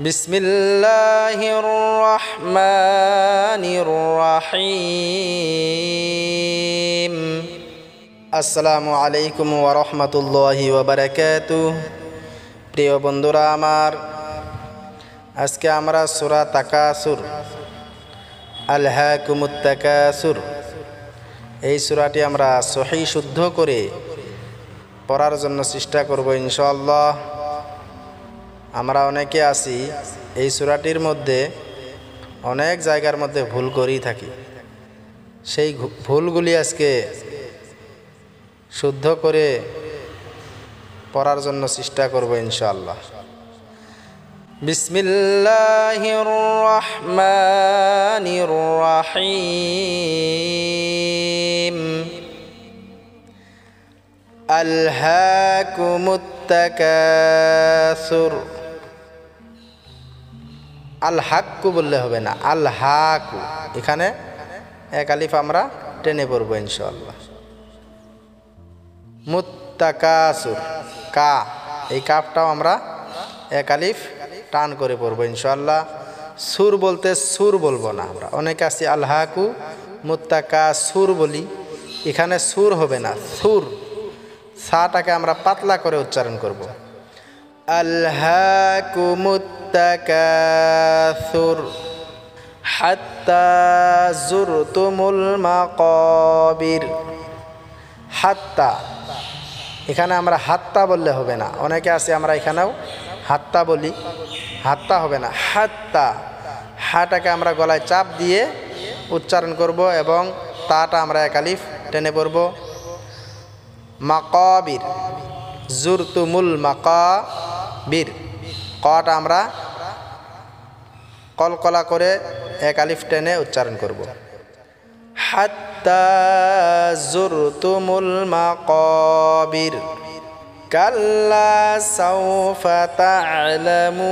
বিসমিল্লাহির রহমানির রহিম। আসসালামু আলাইকুম ওয়া রাহমাতুল্লাহি ওয়া বারাকাতুহু। প্রিয় বন্ধুরা আমার, আজকে আমরা সূরা তাকাসুর, আলহাকুমুত তাকাসুর, এই সূরাটি আমরা সহিহ শুদ্ধ করে পড়ার জন্য চেষ্টা করব ইনশাআল্লাহ। আমরা অনেকে আছি এই সূরাটির মধ্যে অনেক জায়গার মধ্যে ভুল করেই থাকি। সেই ভুলগুলি আজকে শুদ্ধ করে পড়ার জন্য চেষ্টা করব ইনশাআল্লাহ। বিসমিল্লাহির রহমানির রহিম। আলহাকুমুত তাকাসুর। আল হাক্কু বললে হবে না, আল হাকু। এখানে এক আলিফ আমরা টেনে পড়বো ইনশাআল্লাহ। মুত্তাকাসুর, কা, এই কাফটাও আমরা এক আলিফ টান করে পড়বো ইনশাআল্লাহ। সুর বলতে সুর বলবো না আমরা, অনেকে আছি আল হাকু মুত্তাকাসুর বলি, এখানে সুর হবে না, সুর। সাটাকে আমরা পাতলা করে উচ্চারণ করব। আলহাকুমুত তাকাসুর হাত্তা যুরতুমুল মাকাবির। হাত্তা, এখানে আমরা হাত্তা বললে হবে না, অনেকে আছে আমরা এখানেও হাত্তা বলি, হাত্তা হবে না, হাত্তা। হাটাকে আমরা গলায় চাপ দিয়ে উচ্চারণ করব এবং তাটা আমরা এক আলিফ টেনে পড়ব। মাকাবির, যুরতুমুল মাকাবির, কটা আমরা কলকলা করে এক আলিফ টেনে উচ্চারণ করব। হাত্তা যুরতুমুল মাকাবির কাল্লা সাউফা তা'লামুন।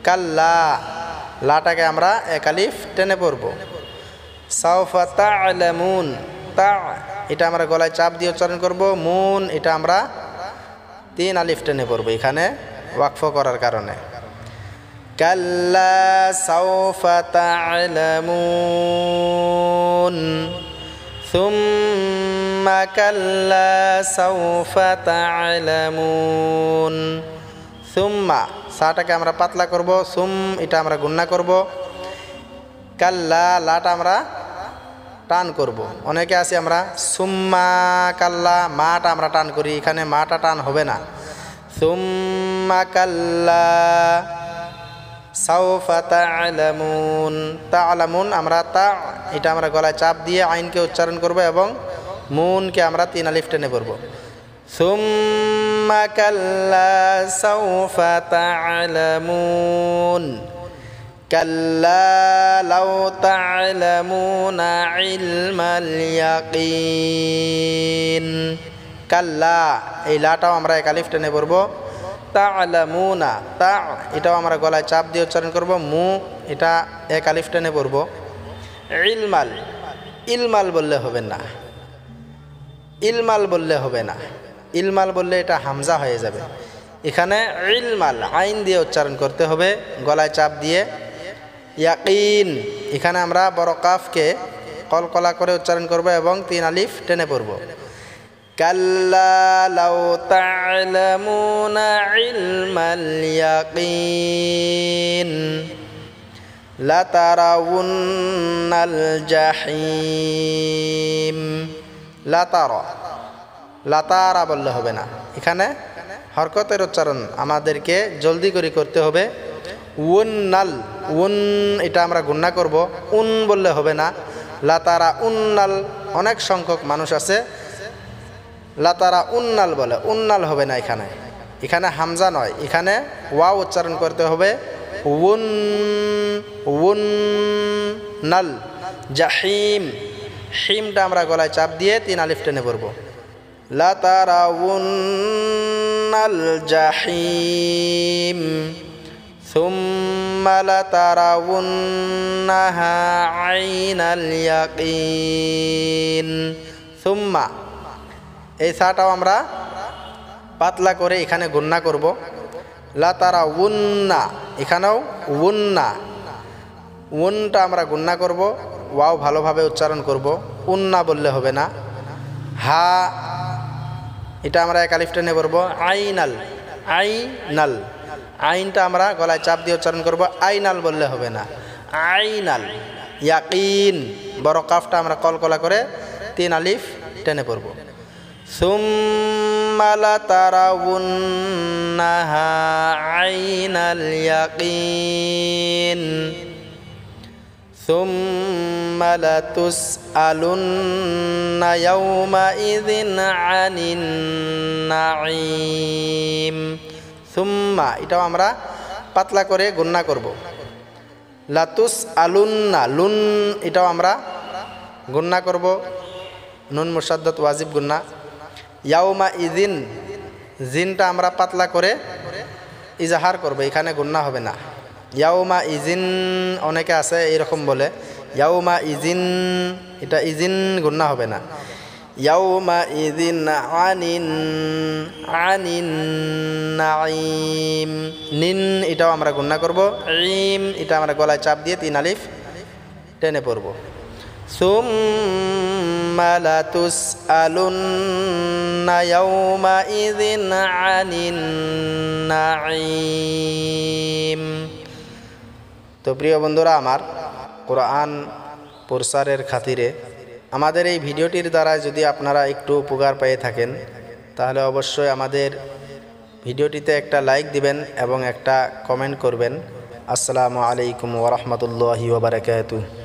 কাল্লা, লাটাকে আমরা এক আলিফ টেনে পড়ব। সাউফা তা'লামুন, তা এটা আমরা গলায় চাপ দিয়ে উচ্চারণ করব। মুন, এটা আমরা তিন আলিফ টেনে পড়ব এখানে ওয়াকফ করার কারণে। কাল্লা সাউফা তা'লামুন সুম্মা কাল্লা সাউফা তা'লামুন। সুম্মা, সাটাকে আমরা পাতলা করব, সুম এটা আমরা গুন্না করব। কাল্লা, লাটা আমরা টান করব। অনেকে আছি আমরা সুম্মা কাল্লা, মাটা আমরা টান করি, এখানে মাটা টান হবে না। সুম্মা কাল্লা সাউফা তা'লামুন। তা'লামুন আমরা তা, এটা আমরা গলায় চাপ দিয়ে আইনকে উচ্চারণ করব এবং মুনকে আমরা তিন আলিফ টেনে পড়ব। সুম্মা কাল্লা সাউফা তা'লামুন কাল্লা লাউ তা'লামুনা ইলমাল ইয়াকিন। কাল্লা, এই লাটাও আমরা এক আলিফ টেনে পড়ব। তা'লামুনা, তা এটাও আমরা গলায় চাপ দিয়ে উচ্চারণ করব। মু, এটা এক আলিফ টেনে পড়ব। ইলমাল, ইলমাল বললে হবে না, ইলমাল বললে হবে না, ইলমাল বললে এটা হামজা হয়ে যাবে। এখানে ইলমাল আইন দিয়ে উচ্চারণ করতে হবে গলায় চাপ দিয়ে। ইয়াকিন, এখানে আমরা বড় কাফকে কলকলা করে উচ্চারণ করব এবং তিন আলিফ টেনে পড়ব। কাল্লা লাউ তা'লামুনা ইলমাল ইয়াকিন লাতারাউন্নাল জাহিম। লাতারা, লাতারা বললে হবে না, এখানে হরকতের উচ্চারণ আমাদেরকে জলদি করে করতে হবে। উন্নাল, উন এটা আমরা গুন্না করব, উন বললে হবে না। লাতারা উন্নাল, অনেক সংখ্যক মানুষ আছে লাতারা উন্নাল বলে, উন্নাল হবে না এখানে, এখানে হামজা নয়, এখানে ওয়াও উচ্চারণ করতে হবে। উন, উন নাল। জাহিম, হিমটা আমরা গলায় চাপ দিয়ে তিন আলিফ টেনে পড়ব। লাতারা উন্নাল জাহিম সুম্মা লাতারাউন্নাহা আইনাল ইয়াকিন। সুম্মা, এই সাটাও আমরা পাতলা করে এখানে গুন্না করব। লা তারা উন্না, এখানেও উন্না, উনটা আমরা গুন্না করব, ওয়াও ভালোভাবে উচ্চারণ করব, উন্না বললে হবে না। হা এটা আমরা এক আলিফ টেনে পড়ব, আইনাল, আইনাল, আইনটা আমরা গলায় চাপ দিয়ে উচ্চারণ করব, আইনাল বললে হবে না, আইনাল। ইয়াকিন বড় কাফটা আমরা কলকলা করে 3 আলিফ টেনে পড়ব। সুম্মা লাতারাউন্নাহা আইনাল ইয়াকিন সুম্মা লাতুসআলুন্না ইয়াওমাইযিন আনিন নাঈম। সুম্মা এটাও আমরা পাতলা করে গুন্না করব। লাতুসআলুন্না, লুন এটাও আমরা গুন্না করব, নুন মুসাদ্দাত ওয়াজিব গুন্না। ইয়াওমাইযিন, জিনটা আমরা পাতলা করে ইজাহার করব, এখানে গুন্না হবে না। ইয়াওমাইযিন অনেকে আছে এরকম বলে, ইয়াওমাইযিন এটা ইজিন গুন্না হবে না। ইয়াওমাইযিন আনিন আনিন নাঈম, নিন এটাও আমরা গুন্না করব, ঈম এটা আমরা গলায় চাপ দিয়ে 3 আলিফ টেনে পড়ব। সুম্মা লাতুসআলুন্না ইয়াওমাইযিন আনিন নাঈম। তো প্রিয় বন্ধুরা আমার, কোরআন প্রসারের খাতিরে আমাদের এই ভিডিওটির দ্বারা যদি আপনারা একটু উপকার পেয়ে থাকেন, তাহলে অবশ্যই আমাদের ভিডিওটিতে একটা লাইক দিবেন এবং একটা কমেন্ট করবেন। আসসালামু আলাইকুম ওয়া রাহমাতুল্লাহি ওয়া বারাকাতুহু।